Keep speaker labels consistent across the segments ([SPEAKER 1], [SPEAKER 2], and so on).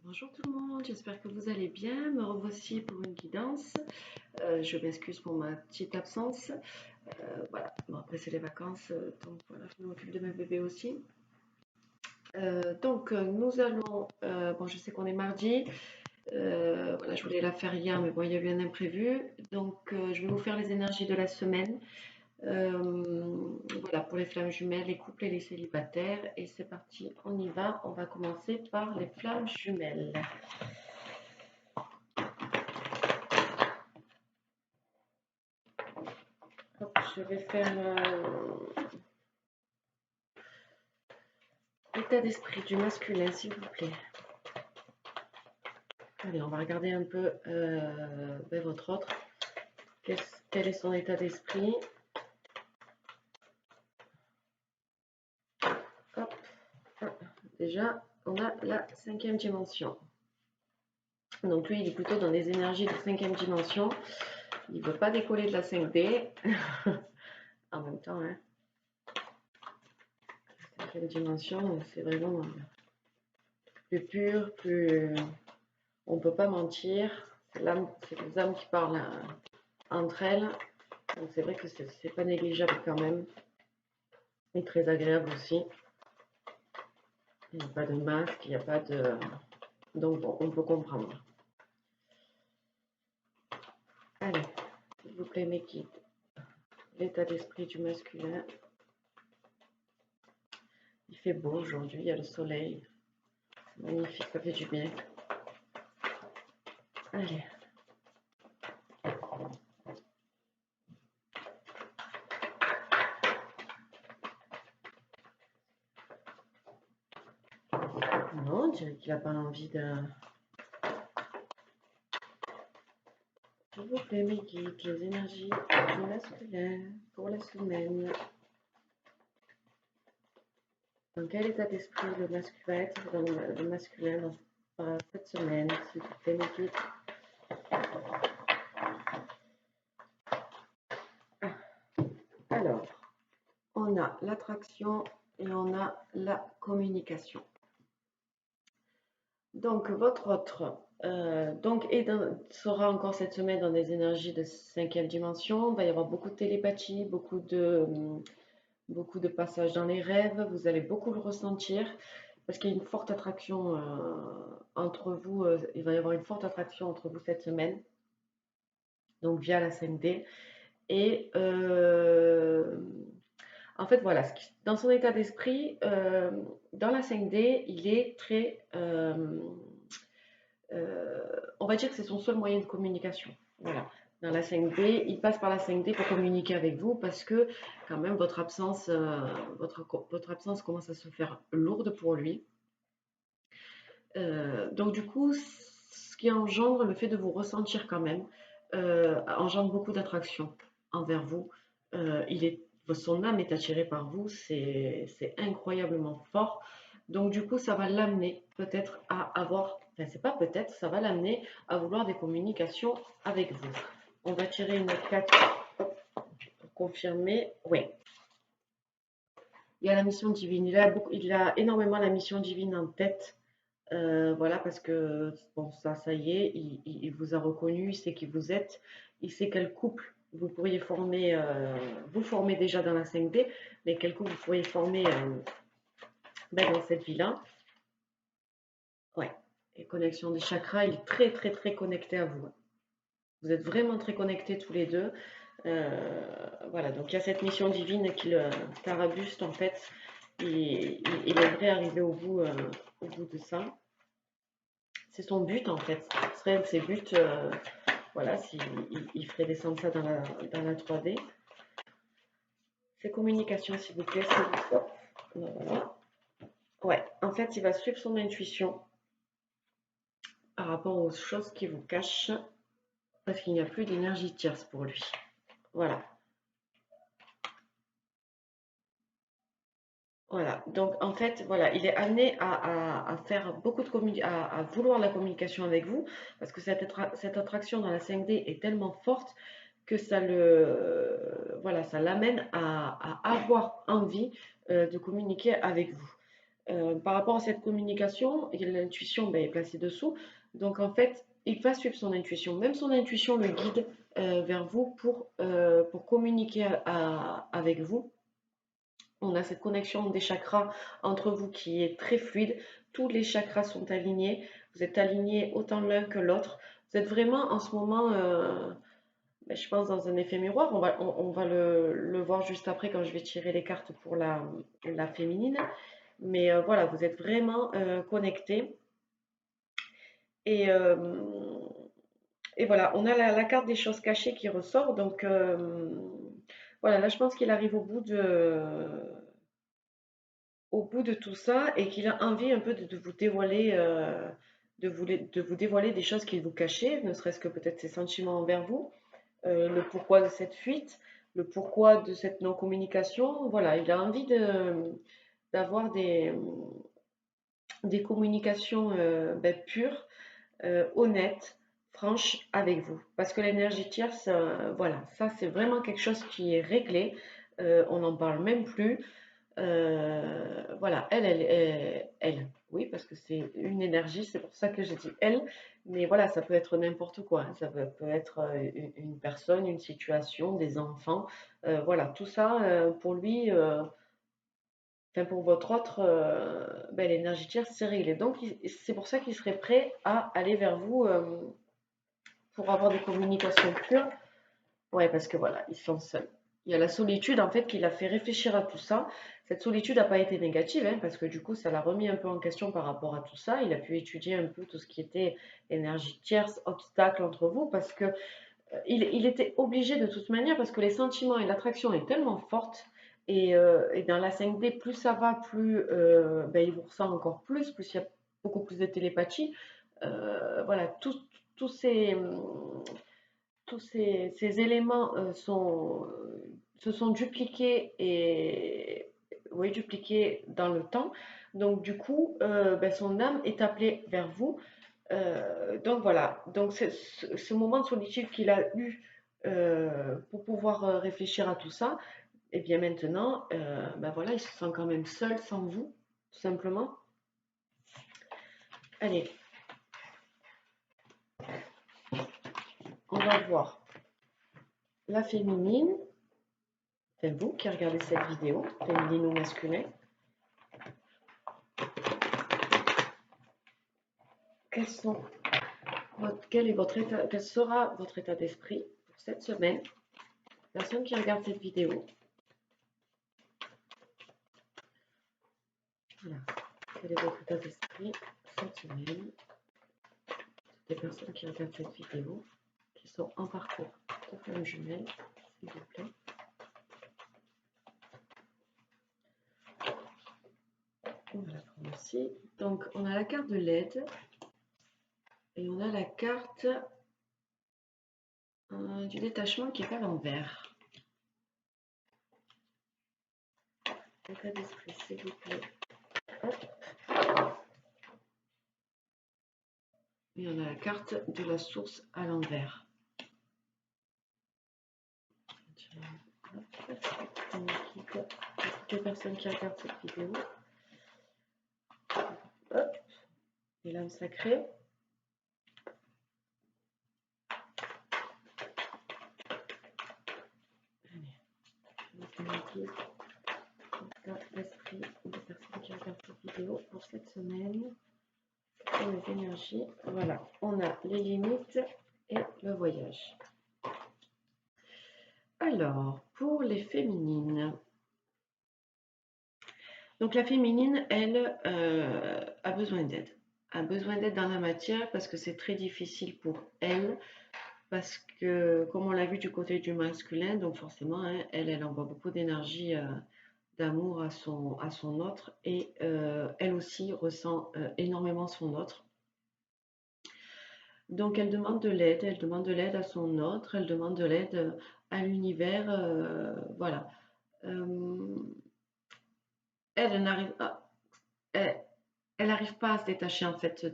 [SPEAKER 1] Bonjour tout le monde, j'espère que vous allez bien. Me revoici pour une guidance. Je m'excuse pour ma petite absence. Voilà, bon, après c'est les vacances, donc voilà, je m'occupe de mes bébés aussi. Nous allons, bon je sais qu'on est mardi, voilà, je voulais la faire hier, mais bon il y a eu un imprévu. Je vais vous faire les énergies de la semaine. Voilà, pour les flammes jumelles, les couples et les célibataires. Et c'est parti, on y va. On va commencer par les flammes jumelles. Hop, je vais faire l'état d'esprit du masculin, s'il vous plaît. Allez, on va regarder un peu votre autre. Quel est son état d'esprit? Hop. Déjà, on a la 5e dimension. Donc lui, il est plutôt dans des énergies de 5e dimension. Il ne veut pas décoller de la 5D. En même temps, hein. 5e dimension, c'est vraiment plus pur, plus... On ne peut pas mentir. C'est les âmes qui parlent entre elles. Donc c'est vrai que c'est pas négligeable quand même. Et très agréable aussi. Il n'y a pas de masque, il n'y a pas de... Donc bon, on peut comprendre. Allez, s'il vous plaît mes guides. L'état d'esprit du masculin. Il fait beau aujourd'hui, il y a le soleil. Magnifique, ça fait du bien. Allez. Non, on dirait qu'il n'a pas envie de... S'il vous plaît mes guides, les énergies du masculin pour la semaine. Dans quel état d'esprit le masculin va être dans le masculin dans cette semaine, s'il vous plaît mes guides? Alors, on a l'attraction et on a la communication. Donc, votre autre sera encore cette semaine dans des énergies de 5e dimension. Il va y avoir beaucoup de télépathie, beaucoup de passages dans les rêves. Vous allez beaucoup le ressentir parce qu'il y a une forte attraction entre vous. Il va y avoir une forte attraction entre vous cette semaine, donc via la 5D. Et en fait, voilà, dans son état d'esprit, dans la 5D, il est très... on va dire que c'est son seul moyen de communication. Voilà. Dans la 5D, il passe par la 5D pour communiquer avec vous parce que quand même votre absence commence à se faire lourde pour lui. Donc du coup, ce qui engendre le fait de vous ressentir quand même, engendre beaucoup d'attraction envers vous. Son âme est attirée par vous, c'est incroyablement fort. Donc du coup, ça va l'amener peut-être à avoir, enfin c'est pas peut-être, ça va l'amener à vouloir des communications avec vous. On va tirer une carte pour confirmer. Oui. Il y a la mission divine. Il a énormément la mission divine en tête. Voilà, parce que bon, ça y est, il vous a reconnu, il sait qui vous êtes, il sait quel couple vous pourriez former, vous formez déjà dans la 5D, mais quel couple vous pourriez former dans cette vie-là. Ouais, et connexion des chakras, il est très très très connecté à vous. Vous êtes vraiment très connectés tous les deux. Voilà, donc il y a cette mission divine qui le tarabuste en fait. Il aimerait arriver au bout de ça. C'est son but en fait. Ce serait un de ses buts. Voilà, il ferait descendre ça dans la 3D. Ses communications, s'il vous plaît. Voilà. Ouais, en fait, il va suivre son intuition par rapport aux choses qui vous cachent parce qu'il n'y a plus d'énergie tierce pour lui. Voilà. Voilà, donc en fait, voilà, il est amené à faire beaucoup de à vouloir la communication avec vous, parce que cette attraction dans la 5D est tellement forte que voilà, ça l'amène à avoir envie de communiquer avec vous. Par rapport à cette communication, l'intuition ben, est placée dessous. Donc en fait, il va suivre son intuition. Même son intuition le guide vers vous pour communiquer avec vous. On a cette connexion des chakras entre vous qui est très fluide. Tous les chakras sont alignés. Vous êtes alignés autant l'un que l'autre. Vous êtes vraiment en ce moment, ben, je pense, dans un effet miroir. On va le voir juste après quand je vais tirer les cartes pour la féminine. Mais voilà, vous êtes vraiment connectés. Et, euh, et voilà, on a la carte des choses cachées qui ressort. Donc voilà, là je pense qu'il arrive au bout de tout ça et qu'il a envie un peu de vous dévoiler, de vous dévoiler des choses qu'il vous cachait, ne serait-ce que peut-être ses sentiments envers vous, le pourquoi de cette fuite, le pourquoi de cette non-communication. Voilà, il a envie d'avoir des communications ben, pures, honnêtes, franches avec vous. Parce que l'énergie tierce, voilà, ça c'est vraiment quelque chose qui est réglé. On n'en parle même plus. Voilà, oui, parce que c'est une énergie, c'est pour ça que j'ai dit elle, mais voilà, ça peut être n'importe quoi, hein. Ça peut être une personne, une situation, des enfants, voilà, tout ça, pour lui, enfin pour votre autre, ben, l'énergie tierce, c'est réglé. Donc, c'est pour ça qu'il serait prêt à aller vers vous pour avoir des communications pures. Ouais, parce que voilà, ils sont seuls. Il y a la solitude en fait qui l'a fait réfléchir à tout ça. Cette solitude n'a pas été négative, hein, parce que du coup, ça l'a remis un peu en question par rapport à tout ça. Il a pu étudier un peu tout ce qui était énergie tierce, obstacle entre vous, parce que il était obligé de toute manière, parce que les sentiments et l'attraction est tellement forte. Et dans la 5D, plus ça va, plus ben, il vous ressent encore plus il y a beaucoup plus de télépathie. Voilà, tous ces, ces éléments se sont dupliqués et oui, dupliqués dans le temps. Donc du coup, ben, son âme est appelée vers vous. Donc voilà, donc ce moment de solitude qu'il a eu pour pouvoir réfléchir à tout ça, et bien maintenant, ben voilà, il se sent quand même seul sans vous, tout simplement. Allez, on va voir la féminine. C'est vous qui regardez cette vidéo, féminine ou masculin. Quel sera votre état d'esprit pour cette semaine? Personne qui regarde cette vidéo. Voilà. Quel est votre état d'esprit cette semaine? Toutes les personnes qui regardent cette vidéo, qui sont en parcours de flammes jumelles, s'il vous plaît. On va la prendre aussi. Donc, on a la carte de l'aide et on a la carte du détachement qui est à l'envers. État d'esprit, s'il vous plaît. Hop. Et on a la carte de la source à l'envers. Toutes les personnes qui regardent cette vidéo. Hop. Et l'âme sacrée. Allez. L'esprit des personnes qui regardent cette vidéo pour cette semaine. Et les énergies. Voilà. On a les limites et le voyage. Alors, pour les féminines. Donc la féminine, elle, a besoin d'aide. A besoin d'aide dans la matière parce que c'est très difficile pour elle. Parce que, comme on l'a vu du côté du masculin, donc forcément, hein, elle envoie beaucoup d'énergie, d'amour à son autre. Et elle aussi ressent énormément son autre. Donc elle demande de l'aide à son autre, elle demande de l'aide à l'univers, voilà. Elle n'arrive pas, elle n'arrive pas à se détacher en fait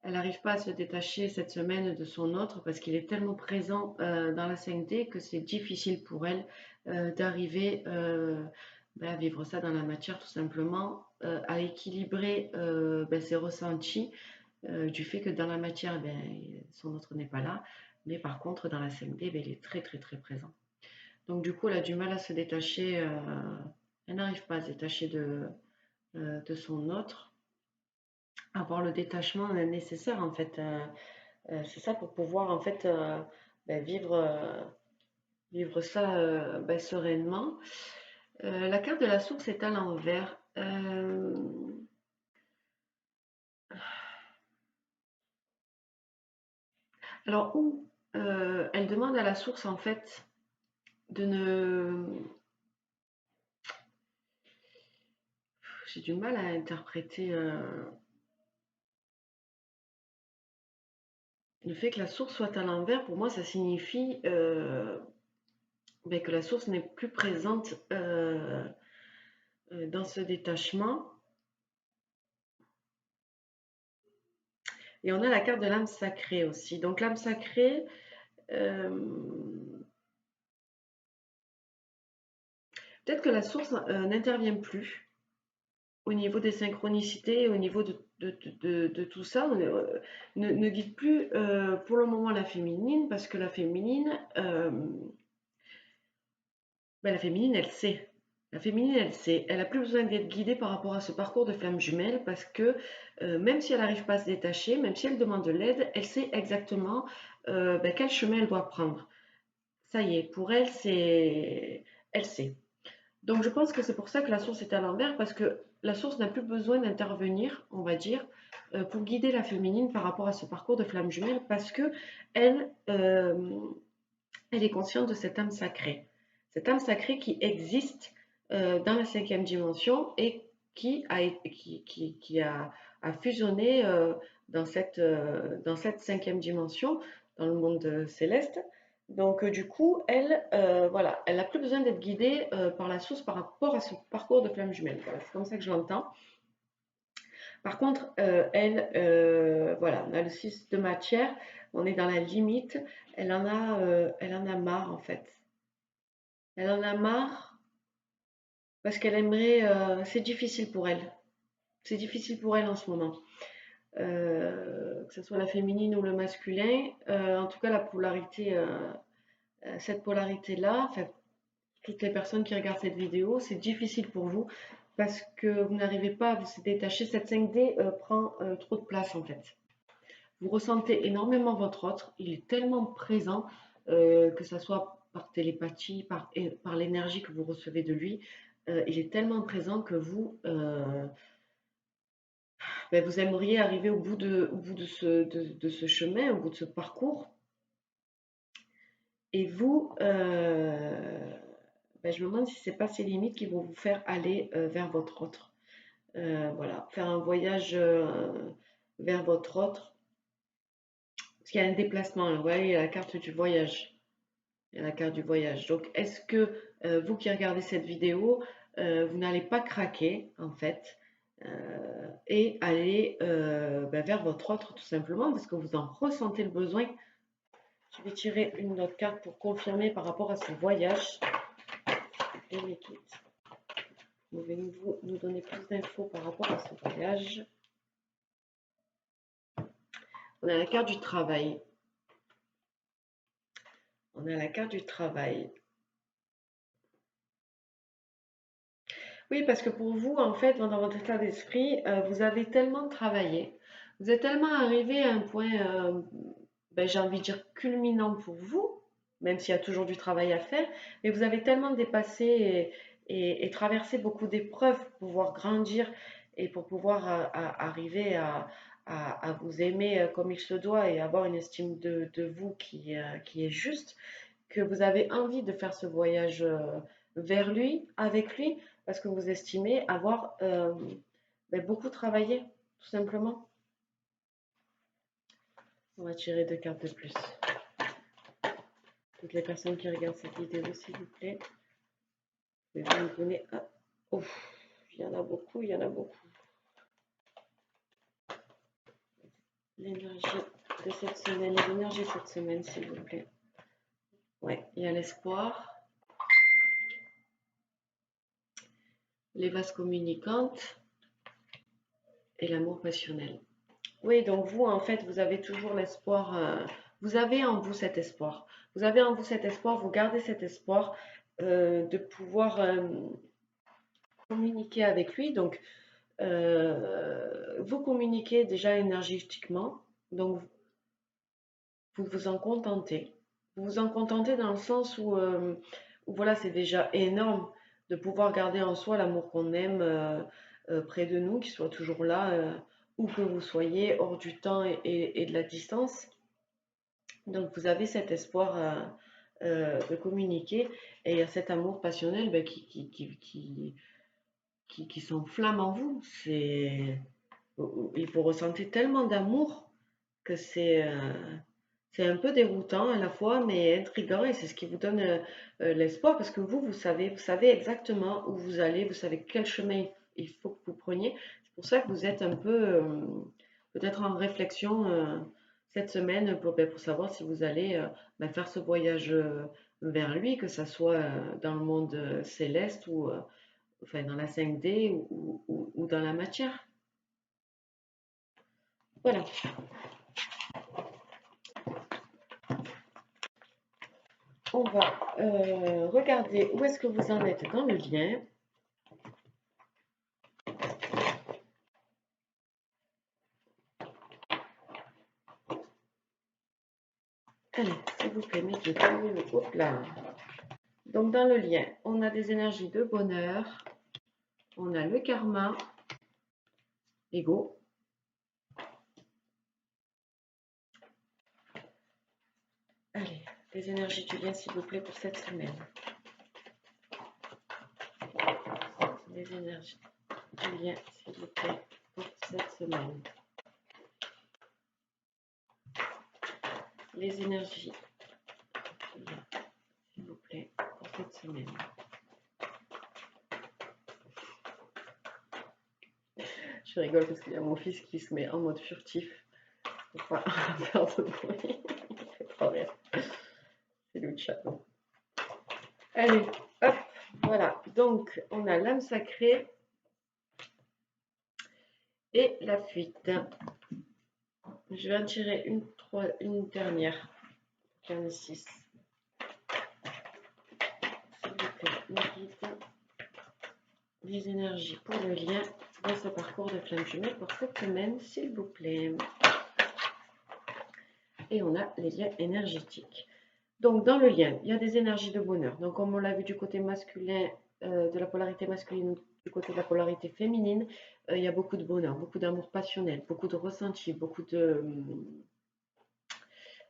[SPEAKER 1] elle n'arrive pas à se détacher cette semaine de son autre parce qu'il est tellement présent dans la 5D que c'est difficile pour elle d'arriver à vivre ça dans la matière tout simplement, à équilibrer ses ressentis du fait que dans la matière, son autre n'est pas là, mais par contre dans la 5D, il est très très très présent. Donc du coup, elle a du mal à se détacher, elle n'arrive pas à se détacher de son autre, avoir le détachement nécessaire en fait. C'est ça pour pouvoir en fait vivre ça sereinement. La carte de la source est à l'envers. Alors où elle demande à la source en fait de ne... J'ai du mal à interpréter le fait que la source soit à l'envers. Pour moi, ça signifie que la source n'est plus présente dans ce détachement. Et on a la carte de l'âme sacrée aussi. Donc l'âme sacrée, peut-être que la source n'intervient plus au niveau des synchronicités, au niveau de tout ça, ne guide plus pour le moment la féminine, parce que la féminine, elle sait. La féminine, elle sait. Elle n'a plus besoin d'être guidée par rapport à ce parcours de flamme jumelle, parce que même si elle n'arrive pas à se détacher, même si elle demande de l'aide, elle sait exactement quel chemin elle doit prendre. Ça y est, pour elle, elle sait. Donc je pense que c'est pour ça que la source est à l'envers, parce que la source n'a plus besoin d'intervenir, on va dire, pour guider la féminine par rapport à ce parcours de flamme jumelle, parce que elle est consciente de cette âme sacrée. Cette âme sacrée qui existe dans la 5e dimension et qui a fusionné dans cette 5e dimension, dans le monde céleste. Donc du coup, voilà, elle n'a plus besoin d'être guidée par la source par rapport à ce parcours de flamme jumelle. Voilà, c'est comme ça que je l'entends. Par contre, voilà, on a le 6 de matière, on est dans la limite, elle en a marre en fait. Elle en a marre parce qu'elle aimerait, c'est difficile pour elle. C'est difficile pour elle en ce moment. Que ce soit la féminine ou le masculin, en tout cas la polarité, cette polarité-là, enfin, toutes les personnes qui regardent cette vidéo, c'est difficile pour vous parce que vous n'arrivez pas à vous détacher. Cette 5D prend trop de place en fait. Vous ressentez énormément votre autre, il est tellement présent, que ce soit par télépathie, par l'énergie que vous recevez de lui, il est tellement présent que vous aimeriez arriver au bout de ce chemin, au bout de ce parcours. Et vous, je me demande si ce n'est pas ces limites qui vont vous faire aller vers votre autre. Voilà, faire un voyage vers votre autre. Parce qu'il y a un déplacement, là, vous voyez, il y a la carte du voyage. Il y a la carte du voyage. Donc, est-ce que vous qui regardez cette vidéo, vous n'allez pas craquer, en fait, et aller vers votre autre, tout simplement, parce que vous en ressentez le besoin. Je vais tirer une autre carte pour confirmer par rapport à ce voyage. Et mes kits. Pouvez-vous nous donner plus d'infos par rapport à ce voyage? On a la carte du travail. On a la carte du travail. Oui, parce que pour vous, en fait, dans votre état d'esprit, vous avez tellement travaillé, vous êtes tellement arrivé à un point, j'ai envie de dire culminant pour vous, même s'il y a toujours du travail à faire, mais vous avez tellement dépassé et traversé beaucoup d'épreuves pour pouvoir grandir et pour pouvoir arriver à vous aimer comme il se doit et avoir une estime de vous qui est juste, que vous avez envie de faire ce voyage vers lui, avec lui, parce que vous estimez avoir beaucoup travaillé, tout simplement. On va tirer 2 cartes de plus. Toutes les personnes qui regardent cette vidéo, s'il vous plaît, vous pouvez me donner... Oh, il y en a beaucoup, il y en a beaucoup. L'énergie de cette semaine, l'énergie de cette semaine, s'il vous plaît. Ouais, il y a l'espoir. les vases communicantes et l'amour passionnel. Oui, donc vous, en fait, vous avez toujours l'espoir, vous avez en vous cet espoir. Vous avez en vous cet espoir, vous gardez cet espoir de pouvoir communiquer avec lui. Donc, vous communiquez déjà énergétiquement, donc vous vous en contentez. Vous vous en contentez dans le sens où voilà, c'est déjà énorme de pouvoir garder en soi l'amour qu'on aime près de nous, qu'il soit toujours là, où que vous soyez, hors du temps et de la distance. Donc vous avez cet espoir de communiquer et il y a cet amour passionnel ben, qui s'enflamme en vous. Vous ressentez tellement d'amour que c'est un peu déroutant à la fois, mais intriguant, et c'est ce qui vous donne l'espoir, parce que vous savez exactement où vous allez, vous savez quel chemin il faut que vous preniez. C'est pour ça que vous êtes un peu peut-être en réflexion cette semaine pour savoir si vous allez ben, faire ce voyage vers lui, que ce soit dans le monde céleste ou enfin, dans la 5D ou dans la matière. Voilà. On va regarder où est-ce que vous en êtes dans le lien. Allez, s'il vous plaît, mettez le hop là. Donc dans le lien, on a des énergies de bonheur, on a le karma, ego. Allez, les énergies du lien, s'il vous plaît, pour cette semaine. Les énergies du lien, s'il vous plaît, pour cette semaine. Les énergies du lien, s'il vous plaît, pour cette semaine. Je rigole parce qu'il y a mon fils qui se met en mode furtif pour pas faire de bruit. Il fait trop rire. C'est le chat. Allez, hop, voilà. Donc, on a l'âme sacrée et la fuite. Je vais en tirer une dernière. 46. S'il vous plaît, me guide les énergies pour le lien dans ce parcours de flamme jumelle pour cette semaine, s'il vous plaît. Et on a les liens énergétiques. Donc, dans le lien, il y a des énergies de bonheur. Donc, comme on l'a vu du côté masculin, de la polarité masculine, du côté de la polarité féminine, il y a beaucoup de bonheur, beaucoup d'amour passionnel, beaucoup de ressenti, beaucoup de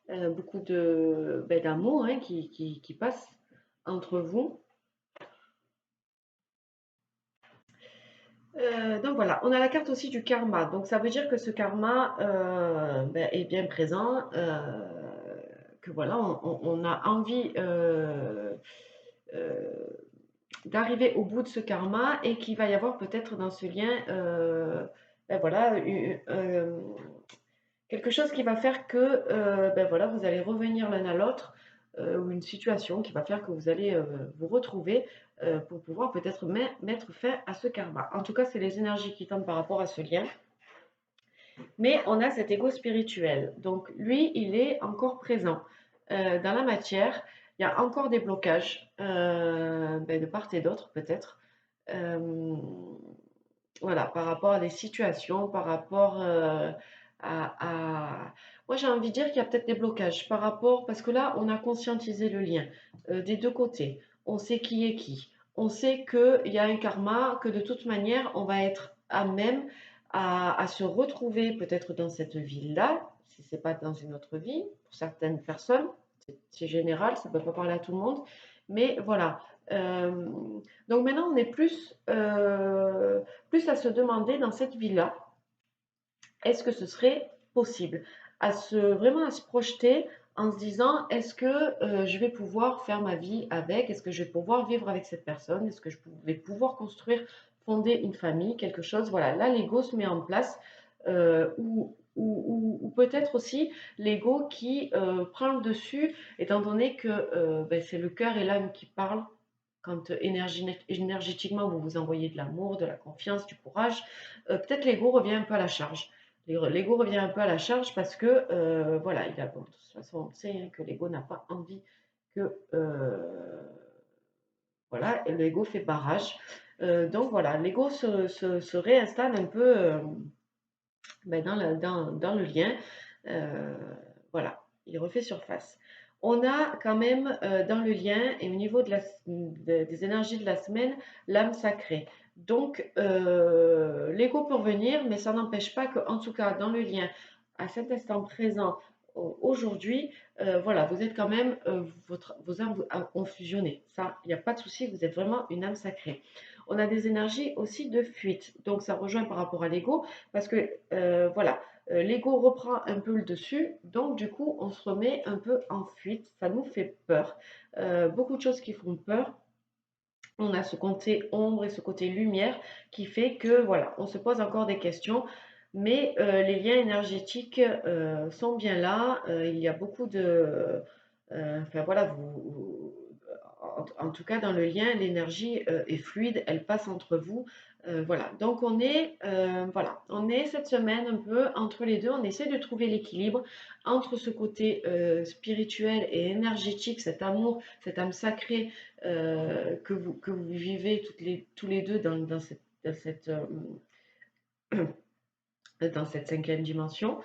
[SPEAKER 1] ben, d'amour hein, qui passe entre vous. Donc voilà, on a la carte aussi du karma. Donc ça veut dire que ce karma ben, est bien présent, que voilà, on a envie euh, d'arriver au bout de ce karma et qu'il va y avoir peut-être dans ce lien, ben voilà, quelque chose qui va faire que ben voilà, vous allez revenir l'un à l'autre ou une situation qui va faire que vous allez vous retrouver pour pouvoir peut-être mettre fin à ce karma. En tout cas, c'est les énergies qui tombent par rapport à ce lien. Mais on a cet ego spirituel. Donc lui, il est encore présent. Dans la matière, il y a encore des blocages ben, de part et d'autre peut-être. Euh, voilà, par rapport à des situations, par rapport Moi, j'ai envie de dire qu'il y a peut-être des blocages par rapport, parce que là, on a conscientisé le lien des deux côtés. On sait qui est qui. On sait qu'il y a un karma, que de toute manière, on va être à même à se retrouver peut-être dans cette vie-là, si ce n'est pas dans une autre vie, pour certaines personnes. C'est général, ça ne peut pas parler à tout le monde. Mais voilà. Euh, donc maintenant, on est plus à se demander dans cette vie-là, est-ce que ce serait possible vraiment à se projeter en se disant, est-ce que je vais pouvoir faire ma vie avec, est-ce que je vais pouvoir vivre avec cette personne, est-ce que je vais pouvoir construire, fonder une famille, quelque chose. Voilà, là, l'ego se met en place, ou peut-être aussi l'ego qui prend le dessus, étant donné que ben, c'est le cœur et l'âme qui parlent quand énergétiquement vous vous envoyez de l'amour, de la confiance, du courage, peut-être l'ego revient un peu à la charge. L'ego revient un peu à la charge parce que, voilà, bon, de toute façon, on sait hein, que l'ego n'a pas envie que, voilà, l'ego fait barrage. Donc voilà, l'ego se réinstalle un peu ben, dans le lien. Euh, voilà, il refait surface. On a quand même dans le lien et au niveau des énergies de la semaine, l'âme sacrée. Donc, l'ego peut revenir, mais ça n'empêche pas qu'en tout cas, dans le lien, à cet instant présent, aujourd'hui, voilà, vous êtes quand même, vos âmes ont fusionné. Ça, il n'y a pas de souci, vous êtes vraiment une âme sacrée. On a des énergies aussi de fuite. Donc, ça rejoint par rapport à l'ego, parce que, voilà, l'ego reprend un peu le dessus, donc du coup, on se remet un peu en fuite, ça nous fait peur. Beaucoup de choses qui font peur. On a ce côté ombre et ce côté lumière qui fait que, voilà, on se pose encore des questions, mais les liens énergétiques sont bien là. Il y a beaucoup de... enfin voilà, en tout cas, dans le lien, l'énergie est fluide, elle passe entre vous. Voilà, donc voilà, on est cette semaine un peu entre les deux. On essaie de trouver l'équilibre entre ce côté spirituel et énergétique, cet amour, cette âme sacrée que vous vivez tous les deux dans cette cinquième dimension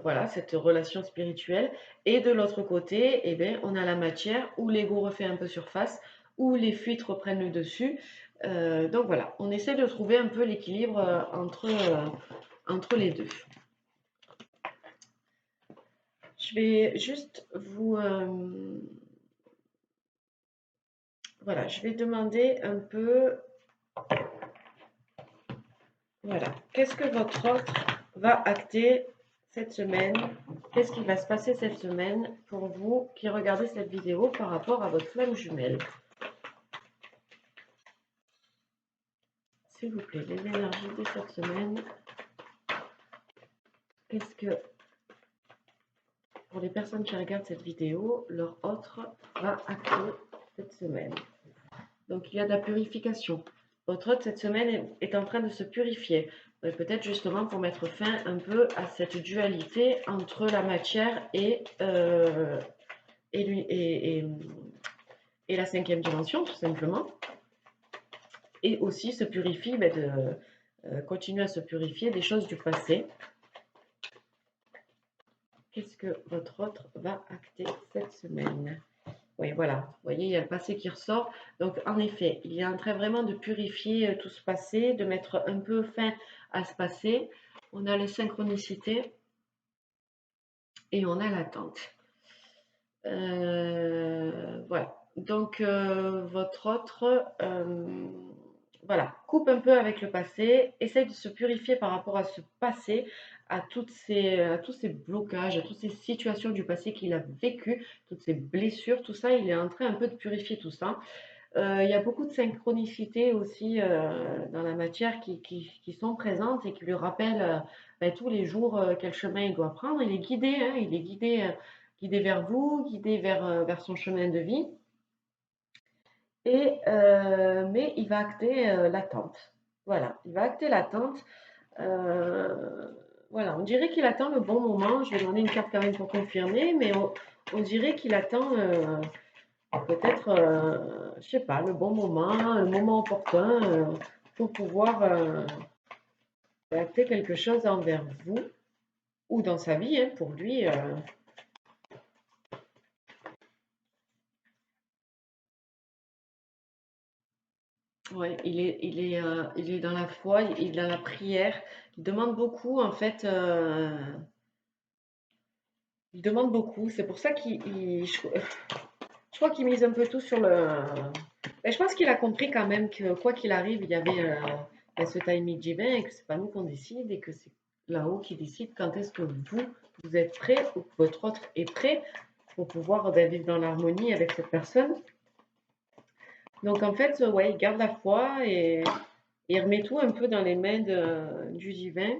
[SPEAKER 1] voilà, cette relation spirituelle. Et de l'autre côté, eh bien, on a la matière où l'ego refait un peu surface, où les fuites reprennent le dessus. Donc voilà, on essaie de trouver un peu l'équilibre entre les deux. Je vais juste voilà, je vais demander un peu... Voilà, qu'est-ce que votre autre va acter cette semaine? Qu'est-ce qui va se passer cette semaine pour vous qui regardez cette vidéo par rapport à votre flamme jumelle? S'il vous plaît, les énergies de cette semaine. Qu'est-ce que, pour les personnes qui regardent cette vidéo, leur autre va acter cette semaine? Donc, il y a de la purification. Votre autre, cette semaine, est en train de se purifier. Peut-être justement pour mettre fin un peu à cette dualité entre la matière et la cinquième dimension, tout simplement. Et aussi se purifie, continue à se purifier des choses du passé. Qu'est-ce que votre autre va acter cette semaine? Oui, voilà. Vous voyez, il y a le passé qui ressort. Donc, en effet, il est en train vraiment de purifier tout ce passé, de mettre un peu fin à ce passé. On a les synchronicités et on a l'attente. Voilà. Donc, votre autre, voilà, coupe un peu avec le passé, essaye de se purifier par rapport à ce passé, à tous ces blocages, à toutes ces situations du passé qu'il a vécues, toutes ces blessures, tout ça, il est en train un peu de purifier tout ça. Il y a beaucoup de synchronicités aussi dans la matière qui sont présentes et qui lui rappellent tous les jours quel chemin il doit prendre. Il est guidé, hein, il est guidé vers vous, guidé vers son chemin de vie. Mais il va acter l'attente. Voilà, il va acter l'attente. Voilà, on dirait qu'il attend le bon moment. Je vais demander une carte quand même pour confirmer, mais on dirait qu'il attend peut-être, je sais pas, le bon moment, le moment opportun pour pouvoir acter quelque chose envers vous ou dans sa vie, hein, pour lui. Ouais, il est dans la foi, il est dans la prière. Il demande beaucoup, en fait. Il demande beaucoup. C'est pour ça je crois qu'il mise un peu tout sur le. Mais je pense qu'il a compris quand même que quoi qu'il arrive, il y avait ce timing divin et que c'est pas nous qu'on décide et que c'est là-haut qui décide quand est-ce que vous êtes prêt ou que votre autre est prêt pour pouvoir vivre dans l'harmonie avec cette personne. Donc en fait, ouais, il garde la foi et il remet tout un peu dans les mains du divin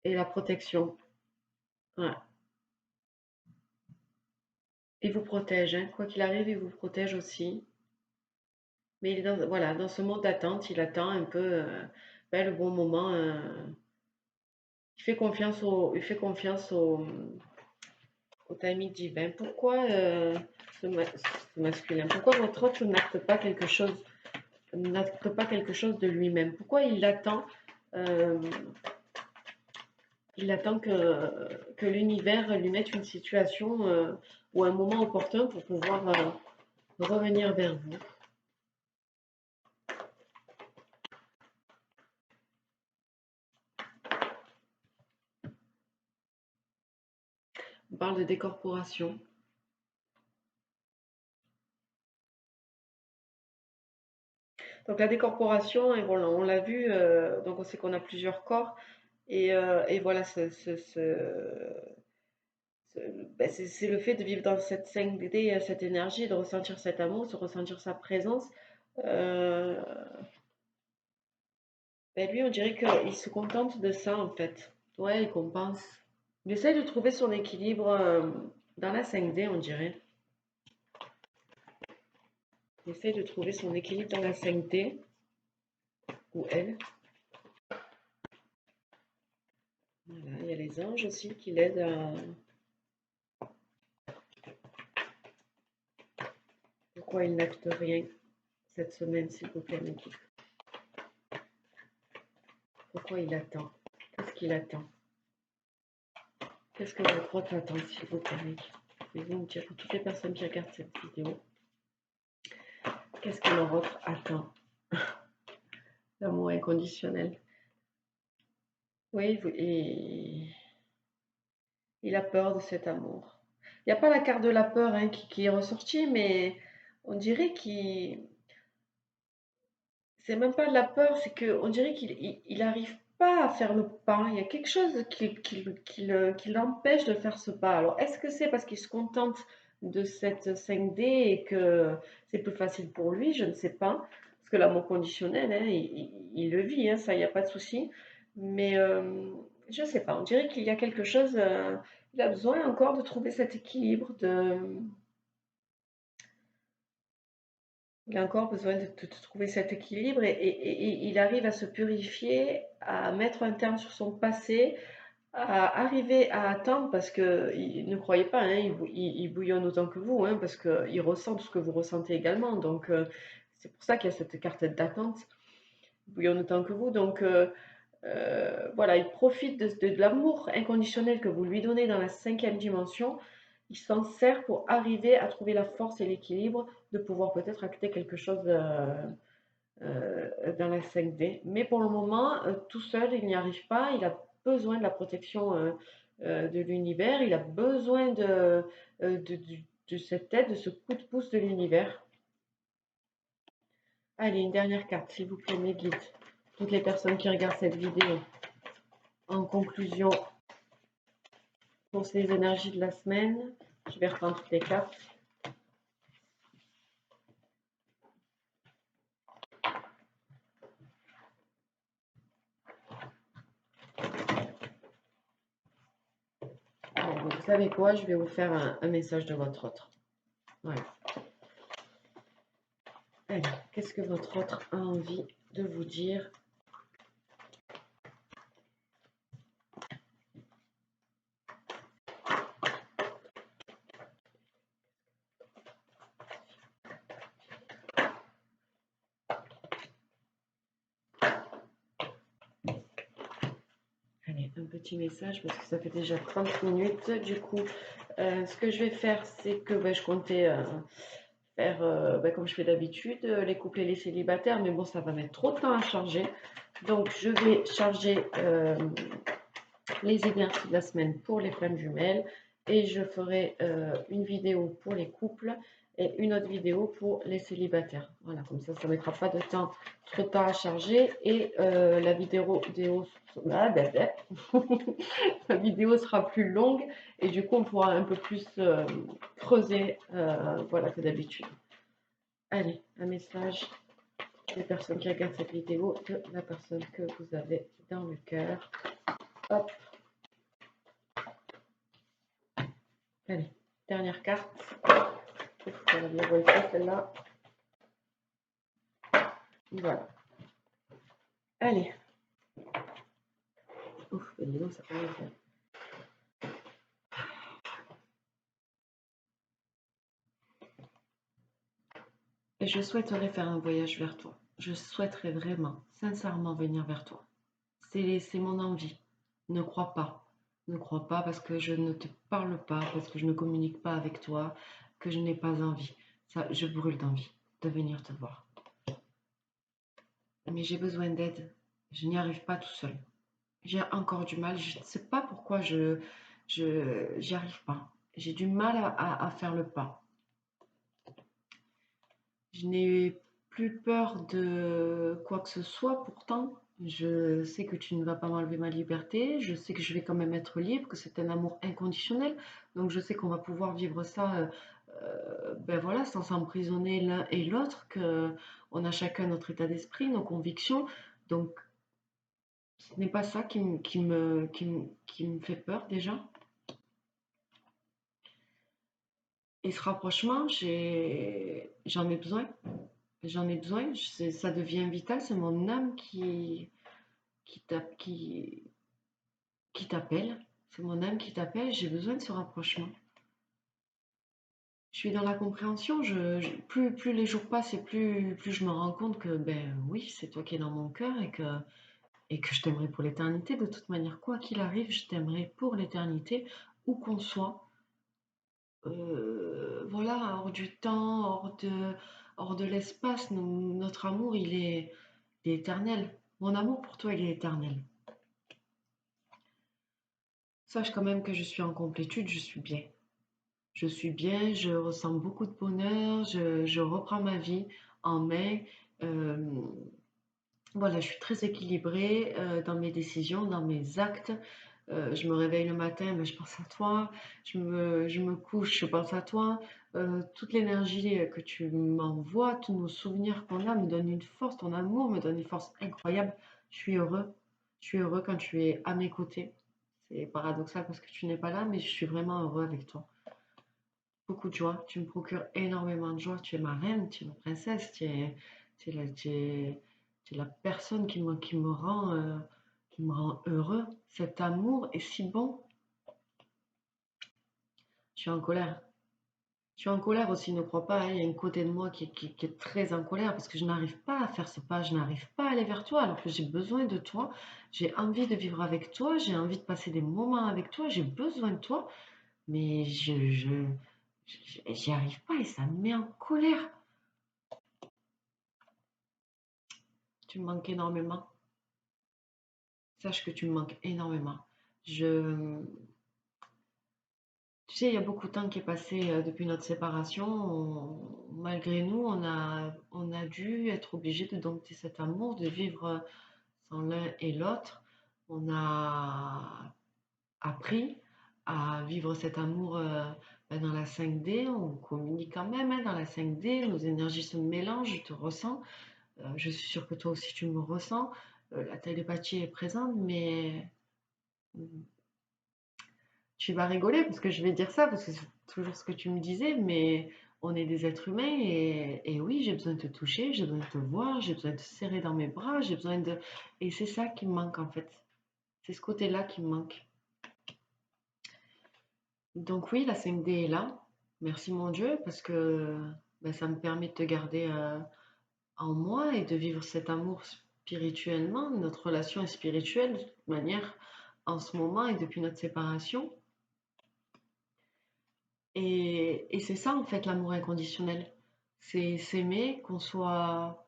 [SPEAKER 1] et la protection. Ouais. Il vous protège, hein. Quoi qu'il arrive, il vous protège aussi. Mais il est dans, voilà, dans ce monde d'attente, il attend un peu ben, le bon moment. Il fait confiance au timing divin. Pourquoi ce masculin? Pourquoi votre autre n'acte pas quelque chose de lui-même? Pourquoi euh, il attend que l'univers lui mette une situation ou un moment opportun pour pouvoir revenir vers vous? On parle de décorporation. Donc la décorporation, et voilà, on l'a vu, donc on sait qu'on a plusieurs corps, et voilà, ben, c'est le fait de vivre dans cette 5D, cette énergie, de ressentir cet amour, de ressentir sa présence. Euh, ben lui, on dirait qu'il se contente de ça en fait. Ouais, il compense. Il essaye de trouver son équilibre dans la 5D, on dirait. Il essaye de trouver son équilibre dans la 5D, ou elle. Voilà, il y a les anges aussi qui l'aident à... Pourquoi il n'acte rien cette semaine, s'il vous plaît, Mickey? Pourquoi il attend? Qu'est-ce qu'il attend? Qu'est-ce que votre autre attend, s'il vous plaît, Mickey? Pouvez-vous me dire, pour toutes les personnes qui regardent cette vidéo, qu'est-ce que leur autre attend? L'amour inconditionnel. Oui, il a peur de cet amour. Il n'y a pas la carte de la peur hein, qui est ressortie, mais on dirait qu'il c'est même pas de la peur, c'est qu'on dirait qu'il n'arrive pas à faire le pas. Il y a quelque chose qui l'empêche de faire ce pas. Alors, est-ce que c'est parce qu'il se contente de cette 5D et que c'est plus facile pour lui? Je ne sais pas. Parce que l'amour conditionnel, hein, il le vit, hein, ça, il n'y a pas de souci. Mais je ne sais pas, on dirait qu'il y a quelque chose. Il a besoin encore de trouver cet équilibre, il a encore besoin de trouver cet équilibre et il arrive à se purifier, à mettre un terme sur son passé, à arriver à attendre parce que ne croyez pas, hein, il bouillonne autant que vous, hein, parce qu'il ressent tout ce que vous ressentez également. Donc c'est pour ça qu'il y a cette carte d'attente. Il bouillonne autant que vous. Donc voilà, il profite de l'amour inconditionnel que vous lui donnez dans la 5e dimension. Il s'en sert pour arriver à trouver la force et l'équilibre de pouvoir peut-être acter quelque chose dans la 5D. Mais pour le moment, tout seul, il n'y arrive pas. Il a besoin de la protection de l'univers. Il a besoin de cette aide, de ce coup de pouce de l'univers. Allez, une dernière carte, s'il vous plaît, mes guides. Toutes les personnes qui regardent cette vidéo. En conclusion, pour ces énergies de la semaine, je vais reprendre toutes les cartes. Alors, vous savez quoi? Je vais vous faire un message de votre autre. Voilà. Allez, qu'est-ce que votre autre a envie de vous dire? Allez, un petit message parce que ça fait déjà 30 minutes. Du coup, ce que je vais faire, c'est que je comptais faire comme je fais d'habitude, les couples et les célibataires, mais bon, ça va mettre trop de temps à charger. Donc, je vais charger les énergies de la semaine pour les flammes jumelles et je ferai une vidéo pour les couples et une autre vidéo pour les célibataires. Voilà, comme ça, ça ne mettra pas de temps, trop de temps à charger et la la vidéo sera plus longue et du coup, on pourra un peu plus creuser voilà, que d'habitude. Allez, un message des personnes qui regardent cette vidéo, de la personne que vous avez dans le cœur. Hop. Allez, dernière carte. Elle va bien volter celle-là. Ouf, dis donc, ça peut le faire. Et je souhaiterais faire un voyage vers toi. Je souhaiterais vraiment, sincèrement venir vers toi. C'est mon envie. Ne crois pas. Ne crois pas parce que je ne te parle pas, parce que je ne communique pas avec toi, que je n'ai pas envie. Ça, je brûle d'envie de venir te voir. Mais j'ai besoin d'aide. Je n'y arrive pas tout seul. J'ai encore du mal. Je ne sais pas pourquoi j'y arrive pas. J'ai du mal à faire le pas. Je n'ai plus peur de quoi que ce soit pourtant. Je sais que tu ne vas pas m'enlever ma liberté. Je sais que je vais quand même être libre, que c'est un amour inconditionnel. Donc je sais qu'on va pouvoir vivre ça ben voilà, sans s'emprisonner l'un et l'autre, qu'on a chacun notre état d'esprit, nos convictions. Donc ce n'est pas ça qui me fait peur déjà. Et ce rapprochement, j'en ai besoin. J'en ai besoin. Ça devient vital. C'est mon âme qui tape, qui t'appelle. C'est mon âme qui t'appelle. J'ai besoin de ce rapprochement. Je suis dans la compréhension. Plus les jours passent et plus je me rends compte que, ben oui, c'est toi qui es dans mon cœur et que je t'aimerai pour l'éternité. De toute manière, quoi qu'il arrive, je t'aimerai pour l'éternité, où qu'on soit. Voilà, hors du temps, hors de l'espace, notre amour, il est éternel. Mon amour pour toi, il est éternel. Sache quand même que je suis en complétude, je suis bien. Je suis bien, je ressens beaucoup de bonheur, je reprends ma vie en main. Euh, voilà, je suis très équilibrée dans mes décisions, dans mes actes. Je me réveille le matin, mais je pense à toi. Je me couche, je pense à toi. Toute l'énergie que tu m'envoies, tous nos souvenirs qu'on a me donnent une force. Ton amour me donne une force incroyable. Je suis heureux. Je suis heureux quand tu es à mes côtés. C'est paradoxal parce que tu n'es pas là, mais je suis vraiment heureux avec toi. Beaucoup de joie. Tu me procures énormément de joie. Tu es ma reine, tu es ma princesse, tu es la personne qui me rend heureux. Cet amour est si bon. Je suis en colère. Je suis en colère aussi, ne crois pas, hein. Il y a une côté de moi qui est très en colère parce que je n'arrive pas à faire ce pas, je n'arrive pas à aller vers toi alors que j'ai besoin de toi. J'ai envie de vivre avec toi, j'ai envie de passer des moments avec toi, j'ai besoin de toi, mais j'y arrive pas et ça me met en colère. Tu me manques énormément. Sache que tu me manques énormément. Je, Tu sais, il y a beaucoup de temps qui est passé depuis notre séparation. Malgré nous, on a dû être obligé de dompter cet amour, de vivre sans l'un et l'autre. On a appris à vivre cet amour ben, dans la 5D. On communique quand même hein, dans la 5D. Nos énergies se mélangent, je te ressens. Je suis sûre que toi aussi tu me ressens. La télépathie est présente, mais tu vas rigoler parce que je vais dire ça, parce que c'est toujours ce que tu me disais, mais on est des êtres humains et oui, j'ai besoin de te toucher, j'ai besoin de te voir, j'ai besoin de te serrer dans mes bras, j'ai besoin de... Et c'est ça qui me manque en fait. C'est ce côté-là qui me manque. Donc oui, la 5D est là. Merci mon Dieu, parce que ben, ça me permet de te garder en moi et de vivre cet amour spirituellement. Notre relation est spirituelle de toute manière en ce moment et depuis notre séparation. Et c'est ça, en fait, l'amour inconditionnel. C'est s'aimer, qu'on soit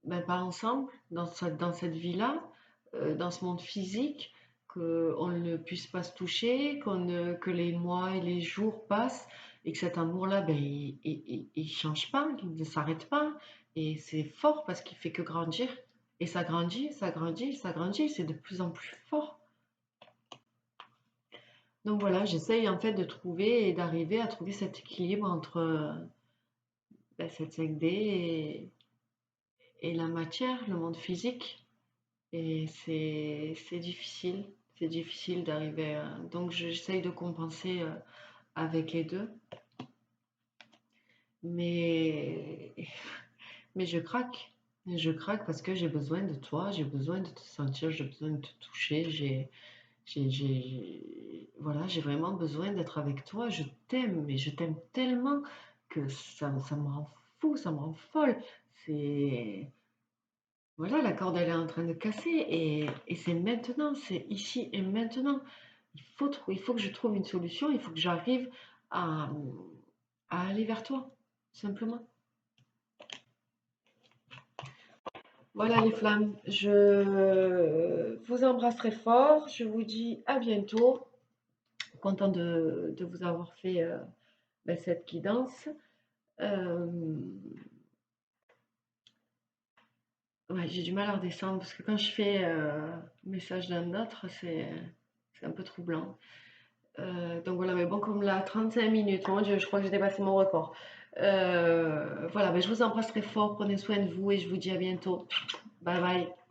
[SPEAKER 1] ben, pas ensemble dans cette vie-là, dans ce monde physique, qu'on ne puisse pas se toucher, que les mois et les jours passent et que cet amour-là, ben, il change pas, il ne s'arrête pas. Et c'est fort parce qu'il fait que grandir. Et ça grandit, ça grandit, ça grandit, c'est de plus en plus fort. Donc voilà, j'essaye en fait de trouver et d'arriver à trouver cet équilibre entre ben, cette 5D et la matière, le monde physique. Et c'est difficile d'arriver à... Donc j'essaye de compenser avec les deux. Mais, mais je craque. Et je craque parce que j'ai besoin de toi, j'ai besoin de te sentir, j'ai besoin de te toucher, voilà, j'ai vraiment besoin d'être avec toi. Je t'aime, mais je t'aime tellement que ça me rend fou, ça me rend folle. C'est, voilà, la corde, elle est en train de casser et c'est maintenant, c'est ici et maintenant. Il faut que je trouve une solution, il faut que j'arrive à, à aller vers toi, simplement. Voilà les flammes, je vous embrasse très fort, je vous dis à bientôt, content de vous avoir fait cette guidance. Euh, ouais, j'ai du mal à redescendre parce que quand je fais message d'un autre, c'est un peu troublant. Donc voilà, mais bon, comme là, 35 minutes, mon Dieu, je crois que j'ai dépassé mon record. Voilà, mais je vous embrasse très fort, prenez soin de vous et je vous dis à bientôt. Bye bye.